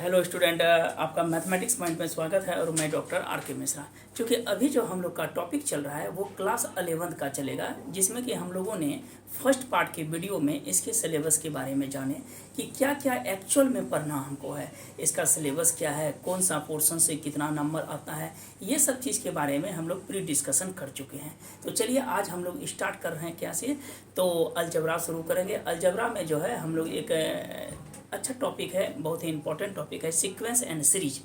Hello student, आपका mathematics point में स्वागत है और मैं डॉक्टर आर के मिश्रा। क्योंकि अभी जो हम लोग का टॉपिक चल रहा है वो क्लास 11th का चलेगा, जिसमें कि हम लोगों ने फर्स्ट पार्ट के वीडियो में इसके सिलेबस के बारे में जाने कि क्या क्या एक्चुअल में पढ़ना हमको है, इसका सिलेबस क्या है, कौन सा पोर्शन से कितना नंबर आता है, ये सब चीज़ के बारे में हम लोग प्री डिस्कशन कर चुके हैं। तो चलिए आज हम लोग स्टार्ट कर रहे हैं क्या से, तो अलजबरा शुरू करेंगे। अलजबरा में जो है हम लोग एक अच्छा टॉपिक है, बहुत ही इंपॉर्टेंट टॉपिक है, सीक्वेंस एंड सीरीज।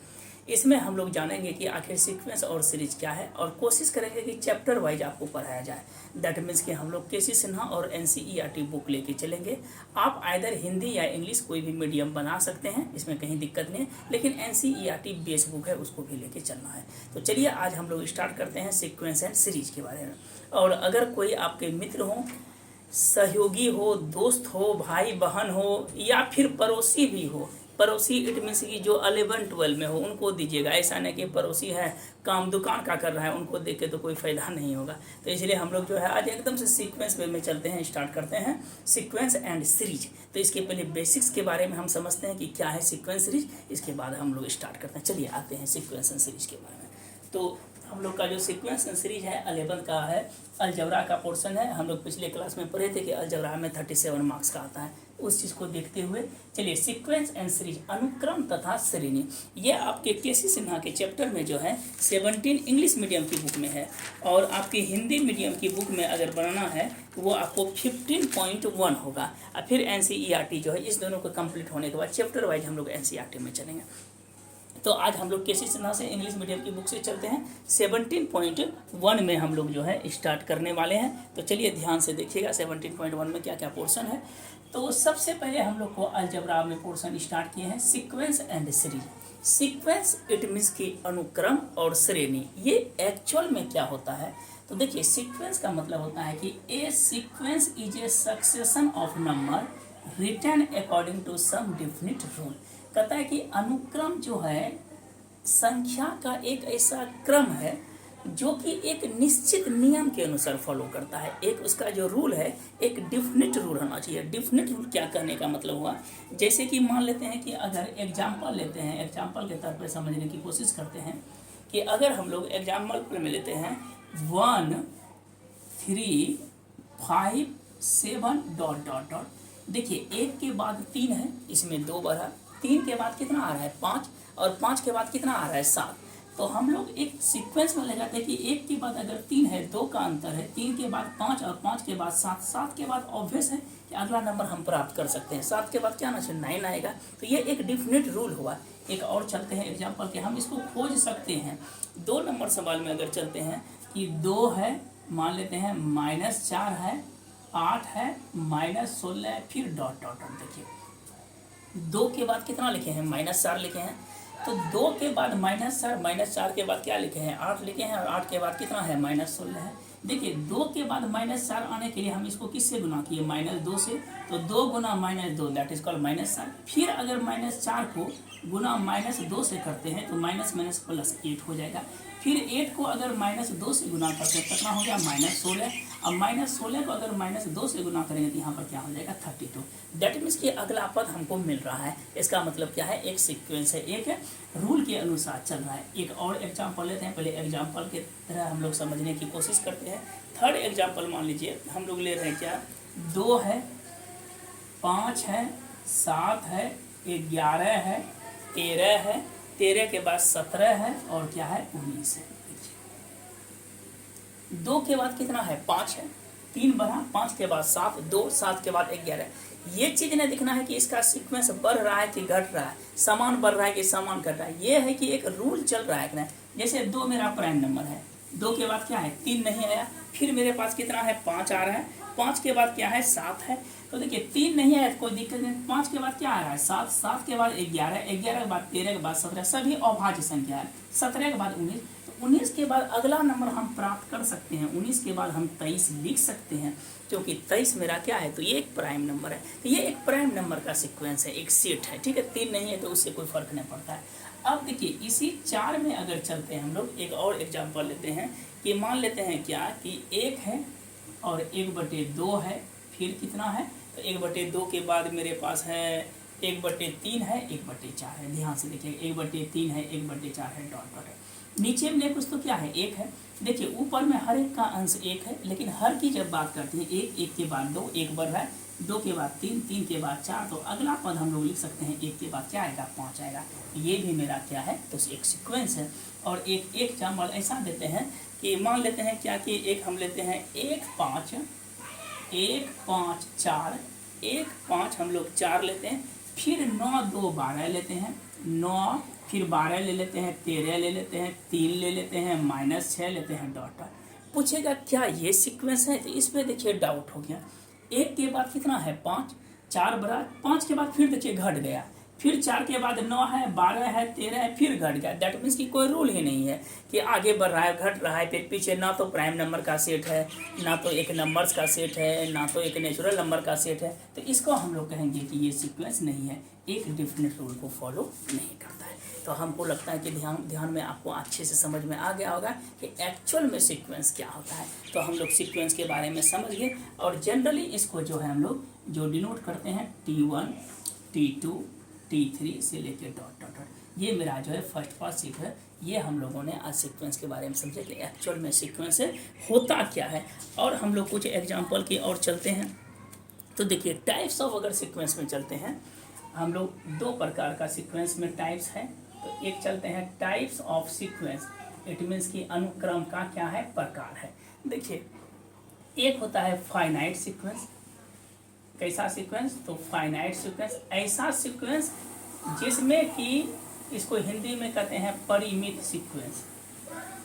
इसमें हम लोग जानेंगे कि आखिर सीक्वेंस और सीरीज क्या है और कोशिश करेंगे कि चैप्टर वाइज आपको पढ़ाया जाए। दैट मीन्स कि हम लोग केसी सिन्हा और एनसीईआरटी बुक लेके चलेंगे। आप आइदर हिंदी या इंग्लिश कोई भी मीडियम बना सकते हैं, इसमें कहीं दिक्कत नहीं है, लेकिन एनसीईआरटी बेस बुक है, उसको भी लेके चलना है। तो चलिए आज हम लोग स्टार्ट करते हैं सीक्वेंस एंड सीरीज के बारे में। और अगर कोई आपके मित्र हों, सहयोगी हो, दोस्त हो, भाई बहन हो, या फिर पड़ोसी भी हो, पड़ोसी इट मीन्स की जो 11-12 में हो उनको दीजिएगा। ऐसा नहीं कि पड़ोसी है काम दुकान का कर रहा है, उनको देख के तो कोई फ़ायदा नहीं होगा। तो इसलिए हम लोग जो है आज एकदम से सीक्वेंस वे में चलते हैं, स्टार्ट करते हैं सीक्वेंस एंड सीरीज। तो इसके पहले बेसिक्स के बारे में हम समझते हैं कि क्या है सीक्वेंस सीरीज, इसके बाद हम लोग स्टार्ट करते हैं। चलिए आते हैं सीक्वेंस एंड सीरीज के बारे में। तो हम लोग का जो सीक्वेंस एंड सीरीज है 11 का है, अलजबरा का पोर्शन है। हम लोग पिछले क्लास में पढ़े थे कि अलजबरा में 37 मार्क्स का आता है। उस चीज़ को देखते हुए चलिए सीक्वेंस एंड सीरीज, अनुक्रम तथा श्रेणी, ये आपके केसी सिन्हा के चैप्टर में जो है 17 इंग्लिश मीडियम की बुक में है, और आपकी हिंदी मीडियम की बुक में अगर बनाना है तो वो आपको 15.1 होगा। और फिर एनसीईआरटी जो है, इस दोनों को कंप्लीट होने के बाद चैप्टर वाइज हम लोग एनसीईआरटी में चलेंगे। तो आज हम लोग केसी सिन्हा से इंग्लिश मीडियम की बुक से चलते हैं। 17.1 में हम लोग जो है स्टार्ट करने वाले हैं। तो चलिए ध्यान से देखिएगा 17.1 में क्या क्या पोर्शन है। तो सबसे पहले हम लोग को अलजबरा में पोर्शन स्टार्ट किए हैं sequence and series. Sequence it means की अनुक्रम और श्रेणी, ये एक्चुअल में क्या होता है। तो देखिए सीक्वेंस का मतलब होता है कि a sequence is a succession of number written according to some definite rule. कहता है कि अनुक्रम जो है संख्या का एक ऐसा क्रम है जो कि एक निश्चित नियम के अनुसार फॉलो करता है। एक उसका जो रूल है, एक डिफिनिट रूल होना चाहिए। डिफिनिट रूल क्या कहने का मतलब हुआ, जैसे कि मान लेते हैं कि अगर एग्जाम्पल लेते हैं, एग्जाम्पल के तौर पर समझने की कोशिश करते हैं कि अगर हम लोग एग्जाम्पल में लेते हैं 1 3 5 7 ... देखिए एक के बाद 3 है, इसमें 2 बढ़ा, 3 के बाद कितना आ रहा है 5, और 5 के बाद कितना आ रहा है 7। तो हम लोग एक सीक्वेंस में ले जाते हैं कि 1 के बाद अगर 3 है, 2 का अंतर है, 3 के बाद 5 और 5 के बाद 7, 7 के बाद ऑब्वियस है कि अगला नंबर हम प्राप्त कर सकते हैं। 7 के बाद क्या आना चाहिए 9 आएगा। तो ये एक डिफिनिट रूल हुआ। एक और चलते हैं एग्जाम्पल के, हम इसको खोज सकते हैं। 2 नंबर सवाल में अगर चलते हैं कि 2 है, मान लेते हैं -4 है, 8 है, -16 है, फिर ... देखिए 2 के बाद कितना लिखे हैं -4 लिखे हैं। तो 2 के बाद -4 के बाद क्या लिखे हैं 8 लिखे हैं, और 8 के बाद कितना है -16 है। देखिए 2 के बाद -4 आने के लिए हम इसको किससे गुना किए -2 से। तो 2 गुना -2 दैट इज कॉल्ड -4। फिर अगर -4 को गुना -2 से करते हैं तो -+8 हो जाएगा। फिर 8 को अगर -2 से गुना करते हैं कितना हो गया -16। अब -16 को अगर -2 से गुना करेंगे तो यहाँ पर क्या हो जाएगा 32। दैट मीन्स कि अगला पद हमको मिल रहा है। इसका मतलब क्या है, एक सीक्वेंस है, एक रूल के अनुसार चल रहा है। एक और एग्जाम्पल लेते हैं, पहले एग्जाम्पल की तरह हम लोग समझने की कोशिश करते हैं। थर्ड एग्जाम्पल मान लीजिए हम लोग ले रहे हैं क्या, 2 है, 5 है, 7 है, 11 है, 13 है, 13 के बाद 17 है, और क्या है 19 है। 2 के बाद कितना है 5 है, 3 बढ़ा, 5 के बाद 7, 2, 7 के बाद 11। ये चीज़ ने देखना है कि इसका सीक्वेंस बढ़ रहा है कि घट रहा है, समान बढ़ रहा है कि समान घट रहा है। ये है कि एक रूल चल रहा है कि नहीं। जैसे 2 मेरा प्राइम नंबर है, 2 के बाद क्या है 3 नहीं आया, फिर मेरे पास कितना है 5 आ रहा है, 5 के बाद क्या है 7 है। तो देखिए 3 नहीं आया तो कोई दिक्कत नहीं, 5 के बाद क्या आ रहा है 7, 7 के बाद 11, 11 के बाद 13 के बाद 17, सभी अभाज्य संख्या है। 17 के बाद 19, तो 19 के बाद अगला नंबर हम प्राप्त कर सकते हैं। 19 के बाद हम 23 लिख सकते हैं, क्योंकि 23 मेरा क्या है, तो ये एक प्राइम नंबर है। तो ये एक प्राइम नंबर का सीक्वेंस है, एक सेट है, ठीक है। 3 नहीं है तो उससे कोई फर्क नहीं पड़ता है। अब देखिए इसी 4 में अगर चलते हैं हम लोग, एक और एग्जाम्पल लेते हैं कि मान लेते हैं क्या कि 1 है और 1/2 है, फिर कितना है, तो 1/2 के बाद मेरे पास है 1/3 है, 1/4 है। ध्यान से देखिए, 1/3 है, 1/4 है, डॉट डॉट है। नीचे में कुछ तो क्या है, 1 है। देखिए ऊपर में हर एक का अंश 1 है, लेकिन हर की जब बात करते हैं 1, 1 के बाद 2, 1 बढ़ रहा है, 2 के बाद 3, 3 के बाद 4, तो अगला पद हम लोग लिख सकते हैं 1 के बाद क्या आएगा, 5 आएगा। ये भी मेरा क्या है, तो एक सीक्वेंस है। और एक एग्जाम्पल ऐसा देते हैं कि मान लेते हैं क्या कि एक हम लेते हैं 1 5 1 5 4, 1 5 हम लोग 4 लेते हैं, फिर 9 2 12 लेते हैं, 9 फिर 12 ले लेते हैं, 13 ले लेते हैं, 3 ले लेते हैं, -6 लेते हैं, डॉट डॉट। पूछेगा क्या ये सीक्वेंस है, तो इसमें देखिए डाउट हो गया। 1 के बाद कितना है, 5, 4 बड़ा, 5 के बाद फिर देखिए घट गया, फिर 4 के बाद 9 है, 12 है, 13 है, फिर घट गया। दैट मीन्स कि कोई रूल ही नहीं है कि आगे बढ़ रहा है, घट रहा है, फिर पीछे ना तो प्राइम नंबर का सेट है, ना तो एक नंबर्स का सेट है, ना तो एक नेचुरल नंबर का सेट है। तो इसको हम लोग कहेंगे कि ये सीक्वेंस नहीं है, एक डिफिनेट रूल को फॉलो नहीं करता है। तो हमको लगता है कि ध्यान में आपको अच्छे से समझ में आ गया होगा कि एक्चुअल में सीक्वेंस क्या होता है। तो हम लोग सीक्वेंस के बारे में समझ गए, और जनरली इसको जो है हम लोग जो डिनोट करते हैं T1, T2, T3 से लेकर डॉट डॉट डॉट। ये मेरा जो है फर्स्ट पार्ट सीख है। ये हम लोगों ने आज सीक्वेंस के बारे में समझे कि एक्चुअल में सीक्वेंस होता क्या है। और हम लोग कुछ एग्जांपल की और चलते हैं। तो देखिए टाइप्स ऑफ अगर सीक्वेंस में चलते हैं हम लोग, 2 प्रकार का सीक्वेंस में टाइप्स है। तो एक चलते हैं types of sequence, it means कि अनुक्रम का क्या है, प्रकार है। देखिए एक होता है फाइनाइट सीक्वेंस। कैसा सीक्वेंस, तो फाइनाइट सीक्वेंस, ऐसा सीक्वेंस जिसमें कि इसको हिंदी में कहते हैं परिमित सीक्वेंस,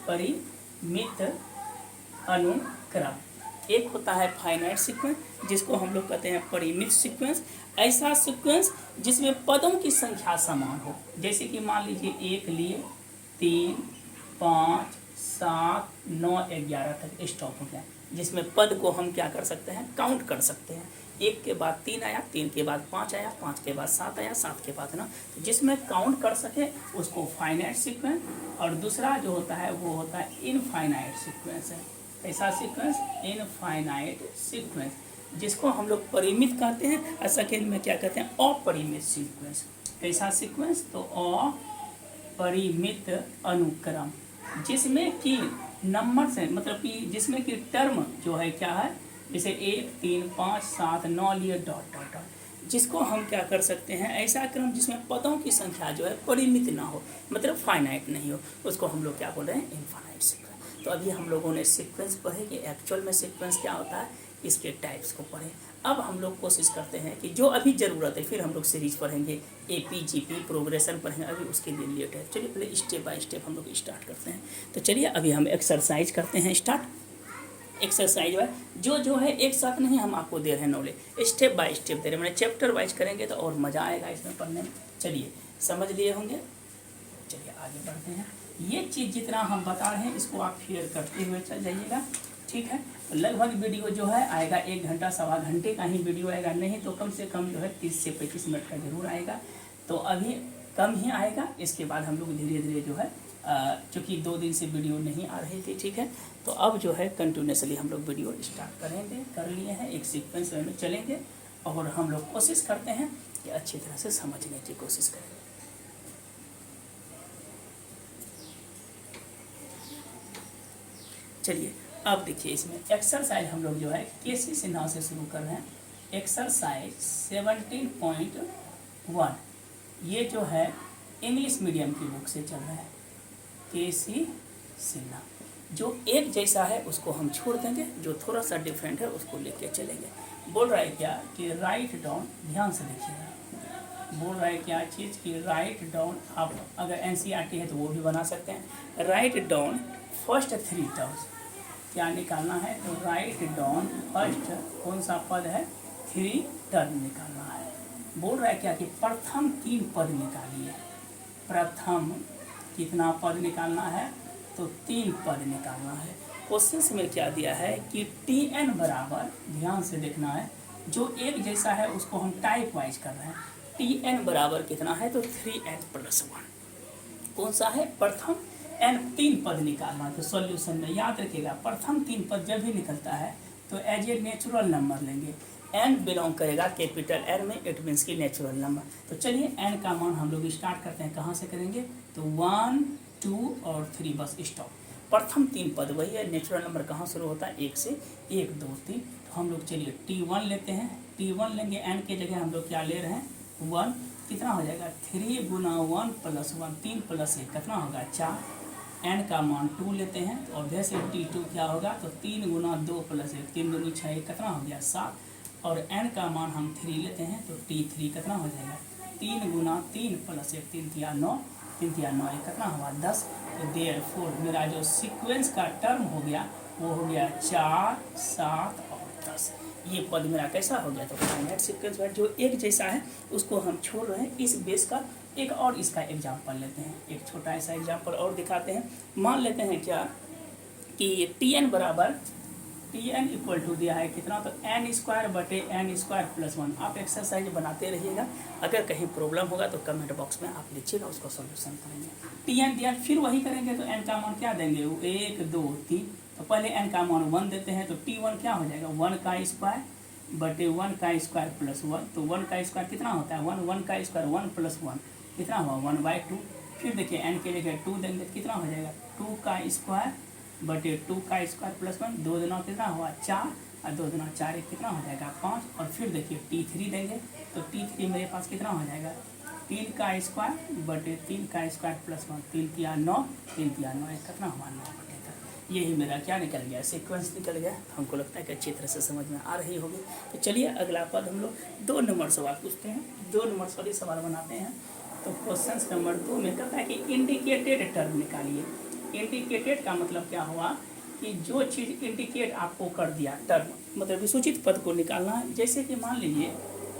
परिमित अनुक्रम। एक होता है फाइनाइट सीक्वेंस जिसको हम लोग कहते हैं परिमित सीक्वेंस, ऐसा सीक्वेंस जिसमें पदों की संख्या समान हो। जैसे कि मान लीजिए 1 लिए 3 5 7 9 11 तक स्टॉप हो गया, जिसमें पद को हम क्या कर सकते हैं, काउंट कर सकते हैं। 1 के बाद 3 आया, 3 के बाद 5 आया, 5 के बाद 7 आया, 7 के बाद 9, तो जिसमें काउंट कर सके उसको फाइनाइट सीक्वेंस। और दूसरा जो होता है वो होता है इनफाइनाइट सीक्वेंस है। ऐसा सीक्वेंस इनफाइनाइट सीक्वेंस, जिसको हम लोग परिमित कहते हैं, और सेकेंड में क्या कहते हैं, अपरिमित सीक्वेंस। ऐसा सीक्वेंस तो अपरिमित अनुक्रम, जिसमें कि नंबर से मतलब कि जिसमें कि टर्म जो है क्या है, जैसे 1 3 5 7 9 लिए डॉट डॉट डॉट, जिसको हम क्या कर सकते हैं, ऐसा क्रम जिसमें पदों की संख्या जो है परिमित ना हो, मतलब फाइनाइट नहीं हो, उसको हम लोग क्या बोल रहे हैं, इनफाइनाइट सीक्वेंस। तो अभी हम लोगों ने सीक्वेंस पढ़े कि एक्चुअल में सीक्वेंस क्या होता है, इसके टाइप्स को पढ़े। अब हम लोग कोशिश करते हैं कि जो अभी ज़रूरत है, फिर हम लोग सीरीज पढ़ेंगे, AP, GP प्रोग्रेशन पढ़ेंगे, अभी उसके लिए लेट है। चलिए पहले स्टेप बाय स्टेप हम लोग स्टार्ट करते हैं। तो चलिए अभी हम एक्सरसाइज करते हैं स्टार्ट। एक्सरसाइज है जो है एक साथ नहीं हम आपको दे रहे हैं नॉलेज, स्टेप बाय स्टेप दे रहे हैं, मैंने चैप्टर वाइज करेंगे तो और मज़ा आएगा इसमें पढ़ने में। चलिए समझ लिए होंगे, चलिए आगे बढ़ते हैं। ये चीज़ जितना हम बता रहे हैं इसको आप फेयर करते हुए चल जाइएगा, ठीक है। लगभग वीडियो जो है आएगा 1 घंटा सवा घंटे का ही वीडियो आएगा, नहीं तो कम से कम जो है 30 से 35 मिनट का जरूर आएगा। तो अभी कम ही आएगा, इसके बाद हम लोग धीरे धीरे जो है चूँकि 2 दिन से वीडियो नहीं आ रही थी, ठीक है, तो अब जो है कंटिन्यूसली हम लोग वीडियो स्टार्ट करेंगे, कर लिए हैं, एक सीक्वेंस में चलेंगे और हम लोग कोशिश करते हैं कि अच्छी तरह से समझने की कोशिश करें। चलिए अब देखिए इसमें एक्सरसाइज हम लोग जो है KC सिन्हा से शुरू कर रहे हैं। एक्सरसाइज 17.1 ये जो है इंग्लिश मीडियम की बुक से चल रहा है, KC सिन्हा। जो एक जैसा है उसको हम छोड़ देंगे, जो थोड़ा सा डिफरेंट है उसको लेके चलेंगे। बोल रहा है क्या कि राइट डाउन, ध्यान से देखिएगा, बोल रहा है क्या चीज़ कि राइट डाउन, आप अगर NCERT है तो वो भी बना सकते हैं। राइट डाउन फर्स्ट 3 टर्म्स, क्या निकालना है, तो राइट डाउन फर्स्ट कौन सा पद है, 3 टर्म निकालना है। बोल रहा है क्या कि प्रथम 3 पद निकालिए। प्रथम कितना पद निकालना है, तो 3 पद निकालना है। क्वेश्चन में क्या दिया है कि Tn बराबर, ध्यान से देखना है, जो एक जैसा है उसको हम टाइप वाइज कर रहे हैं। Tn बराबर कितना है, तो 3n+1 कौन सा है, प्रथम n 3 पद निकालना। तो सॉल्यूशन में याद रखिएगा प्रथम 3 पद जब भी निकलता है तो एज ए नेचुरल नंबर लेंगे। n बिलोंग करेगा कैपिटल N में, इट मीन्स की नेचुरल नंबर। तो चलिए n का मान हम लोग स्टार्ट करते हैं, कहाँ से करेंगे, तो 1 2 और 3 बस स्टॉप। प्रथम 3 पद वही है, नेचुरल नंबर कहाँ शुरू होता है, 1 से, 1 2 3। तो हम लोग चलिए T1 लेते हैं, T1 लेंगे, n के जगह हम लोग क्या ले रहे हैं, 1, कितना हो जाएगा 3 गुना 1 प्लस 1, 3 प्लस 1 कितना होगा 4। n का मान 2 लेते हैं, तो ऑब्वियस T2 क्या होगा, तो 3 गुना 2 प्लस 1, 3 दूनी 6, कितना हो गया 7। और n का मान हम 3 लेते हैं, तो T3 कितना हो जाएगा, 3 गुना 3 प्लस 1, 3 तिया 9, 3 तिया 9, कितना हुआ 10। तो देयरफॉर मेरा जो सीक्वेंस का टर्म हो गया वो हो गया 4 7 और 10। ये पद मेरा कैसा हो गया, तो फाइनाइट सीक्वेंस है जो एक जैसा है उसको हम छोड़ रहे हैं। इस बेस का एक और इसका एग्जाम्पल लेते हैं, एक छोटा ऐसा एग्जाम्पल और दिखाते हैं। मान लेते हैं क्या कि Tn बराबर, Tn इक्वल टू दिया है कितना, तो n स्क्वायर बटे n स्क्वायर प्लस 1। आप एक्सरसाइज बनाते रहिएगा, अगर कहीं प्रॉब्लम होगा तो कमेंट बॉक्स में आप लिखिएगा, उसको सॉल्यूशन करेंगे। Tn दिया, फिर वही करेंगे, तो n का मान क्या देंगे, 1 2 3। तो पहले n का मान 1 देते हैं, तो T1 क्या हो जाएगा, 1 का स्क्वायर बटे 1 का स्क्वायर प्लस 1। तो 1 का स्क्वायर कितना होता है 1, 1 का स्क्वायर 1 प्लस 1 कितना हुआ 1/2। फिर देखिए n के जगह 2 देंगे, कितना हो जाएगा 2 का स्क्वायर बटे 2 का स्क्वायर प्लस 1, 2 दुना कितना हुआ 4, और 2 दुना 4 1 कितना हो जाएगा 5। और फिर देखिए T3 देंगे, तो T3 मेरे पास कितना हो जाएगा 3 का स्क्वायर बटे 3 का स्क्वायर प्लस 1, 3 तिया 9, 3 तिया 9, कितना हुआ 9 बटे 10। यही मेरा क्या निकल गया, सीक्वेंस निकल गया। हमको लगता है कि अच्छी तरह से समझ में आ रही होगी। तो चलिए अगला पद हम लोग 2 नंबर सवाल पूछते हैं, 2 नंबर वाली सवाल बनाते हैं। तो क्वेश्चन नंबर 2 में कहता है कि इंडिकेटेड टर्म निकालिए। इंडिकेटेड का मतलब क्या हुआ कि जो चीज़ इंडिकेट आपको कर दिया, टर्म मतलब विसूचित पद को निकालना है। जैसे कि मान लीजिए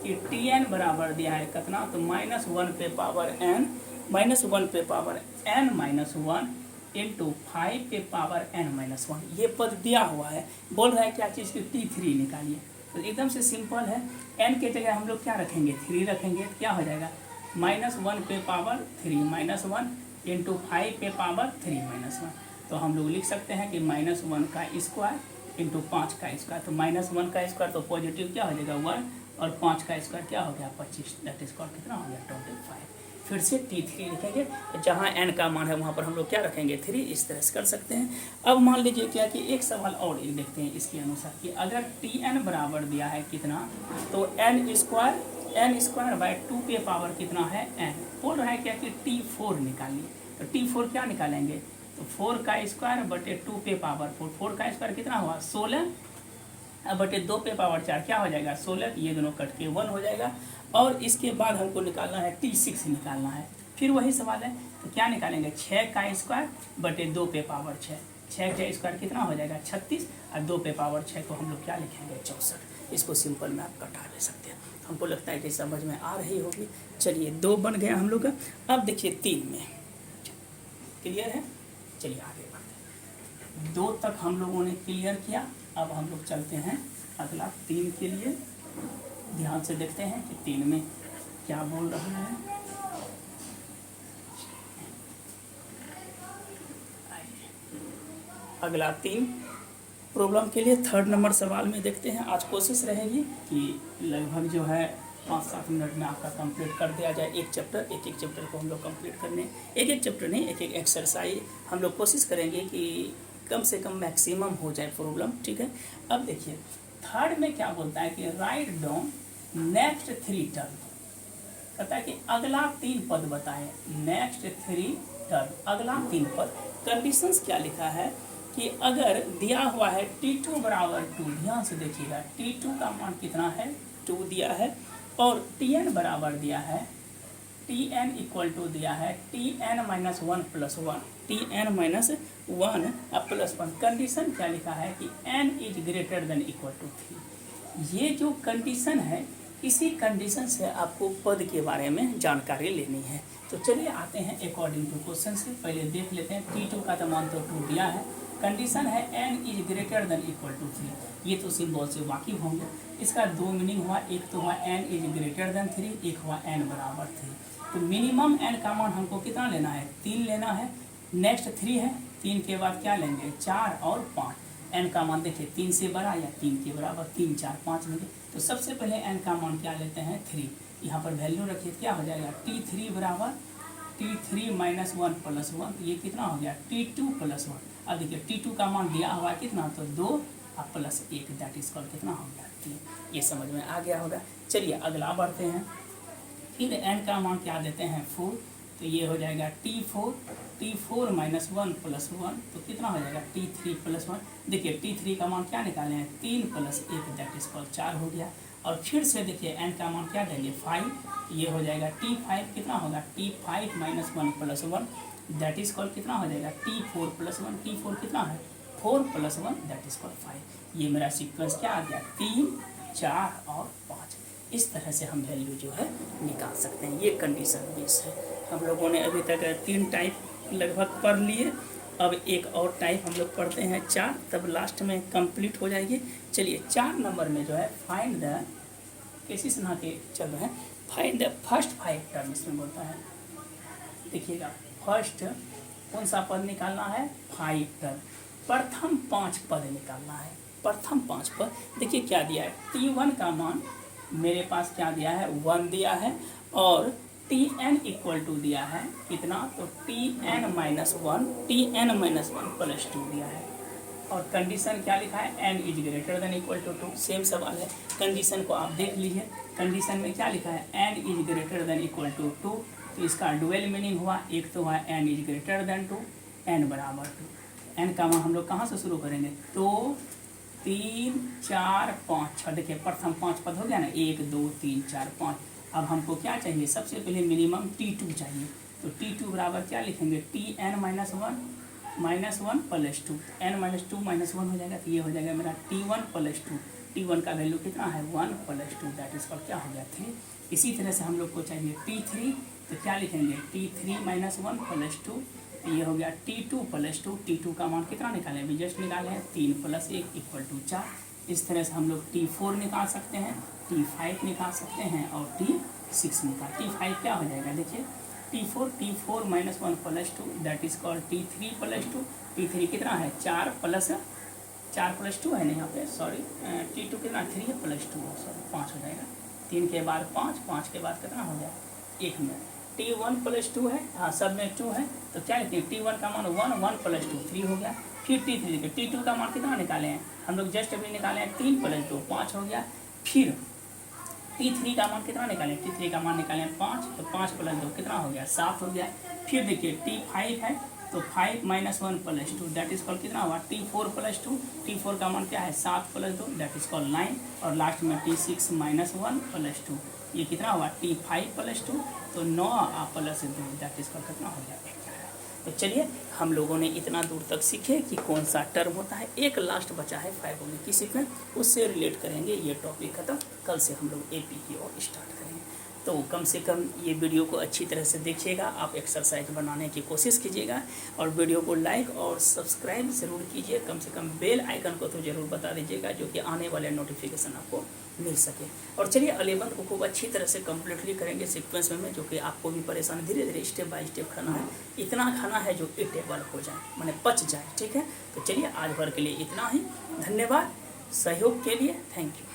कि Tn बराबर दिया है कितना, तो -1 पे पावर n, -1 पे पावर n माइनस 1 इंटू 5 पे पावर n-1, ये पद दिया हुआ है। बोल रहा है क्या चीज़ की T3 निकालिए। तो एकदम से सिंपल है, n के जगह हम लोग क्या रखेंगे 3 रखेंगे, तो क्या हो जाएगा -1 पे पावर 3 -1 इंटू 5 पे पावर 3 -1। तो हम लोग लिख सकते हैं कि -1 का स्क्वायर इंटू 5 का स्क्वायर। तो -1 का स्क्वायर तो पॉजिटिव क्या हो जाएगा 1, और 5 का स्क्वायर क्या हो गया 25, दैट स्क्वायर कितना हो गया 25। फिर से T3 लिखेंगे, जहाँ n का मान है वहाँ पर हम लोग क्या रखेंगे 3, इस तरह से कर सकते हैं। अब मान लीजिए क्या कि एक सवाल और एक देखते हैं इसके अनुसार कि अगर Tn बराबर दिया है कितना, तो n स्क्वायर बाय 2 पे पावर कितना है n। बोल रहा है क्या कि T4 निकालिए। तो T4 क्या निकालेंगे, तो 4 का स्क्वायर बटे 2 पे पावर 4, 4 का स्क्वायर कितना हुआ 16 बटे 2 पे पावर 4 क्या हो जाएगा 16, ये दोनों कट के 1 हो जाएगा। और इसके बाद हमको निकालना है T6 निकालना है। फिर वही सवाल है, तो क्या निकालेंगे 6 का स्क्वायर बटे 2 पे पावर 6, 6 का स्क्वायर कितना हो जाएगा 36, और 2 पे पावर 6 को हम लोग क्या लिखेंगे 64। इसको सिंपल में आप कटा ले सकते हैं। हमको लगता है कि समझ में आ रही होगी। चलिए 2 बन गया हम लोग का। अब देखिए 3 में क्लियर है, चलिए आगे बढ़ते हैं। 2 तक हम लोगों ने क्लियर किया, अब हम लोग चलते हैं अगला 3 के लिए। ध्यान से देखते हैं कि 3 में क्या बोल रहा है। अगला 3 प्रॉब्लम के लिए 3rd नंबर सवाल में देखते हैं। आज कोशिश रहेगी कि लगभग जो है 5-7 मिनट में आपका कंप्लीट कर दिया जाए एक चैप्टर। एक चैप्टर को हम लोग कंप्लीट करने, एक चैप्टर नहीं, एक एक्सरसाइज हम लोग कोशिश करेंगे कि कम से कम मैक्सिमम हो जाए प्रॉब्लम, ठीक है। अब देखिए 3rd में क्या बोलता है कि राइट डाउन नेक्स्ट 3 टर्म। कहता है कि अगला 3 पद बताएं, नेक्स्ट 3 टर्म, अगला 3 पद। कंडीशंस क्या लिखा है कि अगर दिया हुआ है T2 बराबर 2, ध्यान से देखिएगा T2 का मान कितना है 2 दिया है, और Tn बराबर दिया है, Tn इक्वल टू दिया है Tn-1 plus 1, Tn-1 plus 1। Condition क्या लिखा है कि n is greater than equal to 3। ये जो कंडीशन है, इसी कंडीशन से आपको पद के बारे में जानकारी लेनी है। तो चलिए आते हैं अकॉर्डिंग टू क्वेश्चन से। पहले देख लेते हैं T2 का तो मान तो 2 दिया है, कंडीशन है n is greater than equal to 3। ये तो सिंबल से वाकिफ होंगे। इसका 2 मीनिंग हुआ, एक तो हुआ n इज ग्रेटर देन 3, एक हुआ n बराबर 3। तो मिनिमम n का मान हमको कितना लेना है 3 लेना है। नेक्स्ट 3 है, 3 के बाद क्या लेंगे 4 और 5। एन का मान देखिए 3 से बड़ा या 3 के बराबर, 3 4 5 मिले। तो सबसे पहले एन का मान क्या लेते हैं 3, यहाँ पर वैल्यू रखिए, क्या हो जाएगा T3 बराबर T3 - 1 + 1, तो ये कितना हो गया T2 + 1। अब देखिए T2 का मान दिया हुआ है कितना, तो 2 और +1 दैट इज कॉल्ड कितना हो गया 3। ये समझ में आ गया होगा। चलिए अगला बढ़ते हैं। फिर n का मान क्या देते हैं 4, तो ये हो जाएगा T4 - 1 + 1, तो कितना हो जाएगा T3 + 1। देखिए T3 का मान क्या निकाले हैं 3 + 1 दैट इज कॉल्ड 4 हो गया। और फिर से देखिए n का मान क्या देंगे 5, ये हो जाएगा T5 कितना होगा T5 - 1 + 1 दैट इज कॉल्ड कितना हो जाएगा T4 + 1। T4 कितना है 4 + 1 दैट इज कॉल्ड 5। ये मेरा सीक्वेंस क्या आ गया 3 4 और 5। इस तरह से हम वैल्यू जो है निकाल सकते हैं। ये कंडीशन बेस है। हम लोगों ने अभी तक 3 टाइप लगभग पढ़ लिए, अब एक और टाइप हम लोग पढ़ते हैं 4, तब लास्ट में कंप्लीट हो जाएगी। चलिए 4 नंबर में जो है फाइंड द, कैसी सुना के चल रहे हैं, फाइंड द फर्स्ट 5 टर्म इसमें बोलता है। देखिएगा फर्स्ट कौन सा पद निकालना है 5 टर्म, प्रथम 5 पद निकालना है। प्रथम 5 पद देखिए क्या दिया है T1 का मान मेरे पास क्या दिया है 1 दिया है, और Tn = दिया है कितना, तो Tn - 1 + 2 दिया है। और कंडीशन क्या लिखा है n > 2। सेम सवाल है, कंडीशन को आप देख लीजिए। कंडीशन में क्या लिखा है n > 2, तो इसका डुअल मीनिंग हुआ, एक तो हुआ n > 2, n बराबर 2। n का मान हम लोग कहाँ से शुरू करेंगे, तो 3 4 5 6, देखिए प्रथम 5 पद हो गया ना, 1 2 3 4 5। अब हमको क्या चाहिए, सबसे पहले मिनिमम T2 चाहिए, तो T2 बराबर क्या लिखेंगे Tn - 1 + 2, n - 2 - 1 हो जाएगा, तो ये हो जाएगा मेरा T1 + 2। T1 का वैल्यू कितना है 1 + 2 दैट इज कॉल्ड क्या हो गया 3। इसी तरह से हम लोग को चाहिए T3, तो क्या लिखेंगे T3 - 1 + 2, ये हो गया T2 + 2। T2 का मान कितना निकालें, अभी जस्ट निकाले हैं 3 + 1 = 4। इस तरह से हम लोग T4 निकाल सकते हैं, T5 निकाल सकते हैं और T6 निकाल। T5 क्या हो जाएगा देखिए T4 - 1 + 2 that is called T3 + 2। T3 कितना है 4 + 2 है ना यहाँ पे, सॉरी T2 कितना 3 + 2 सॉरी 5 हो जाएगा। 3 के बाद 5, 5 के बाद कितना हो गया 1 में। T1 + 2 है, हाँ सब में 2 है, तो क्या लिखते हैं T1 का मान 1 1 + 2 3 हो गया। फिर T3 लिखे, T2 का मान कितना निकाले हैं हम लोग, जस्ट अभी निकाले हैं 3 + 2 5 हो गया। फिर T3 का मान कितना निकालें, T3 का मान निकालें 5, तो 5 + 2 कितना हो गया 7 हो गया। फिर देखिए T5 है, तो 5 - 1 + 2 दैट इज कॉल्ड कितना हुआ T4 + 2। T4 का मान क्या है 7 + 2 दैट इज कॉल्ड 9, और लास्ट में T6 - 1 + 2, ये कितना हुआ T5 + 2, तो 9 + 2 दैट इज कॉल्ड कितना हो गया 11। तो चलिए हम लोगों ने इतना दूर तक सीखे कि कौन सा टर्म होता है। एक लास्ट बचा है 5 होने की सीक्वेंस, उससे रिलेट करेंगे, ये टॉपिक खत्म। कल से हम लोग AP की ओर स्टार्ट करेंगे। तो कम से कम ये वीडियो को अच्छी तरह से देखिएगा, आप एक्सरसाइज बनाने की कोशिश कीजिएगा, और वीडियो को लाइक और सब्सक्राइब ज़रूर कीजिए। कम से कम बेल आइकन को तो ज़रूर बता दीजिएगा, जो कि आने वाले नोटिफिकेशन आपको मिल सके। और चलिए 11th को खूब अच्छी तरह से कम्प्लीटली करेंगे सीक्वेंस में, जो कि आपको भी परेशान धीरे धीरे स्टेप बाय स्टेप खाना है, इतना खाना है जो इटेबल हो जाए, माने पच जाए, ठीक है। तो चलिए आज भर के लिए इतना ही, धन्यवाद सहयोग के लिए, थैंक यू।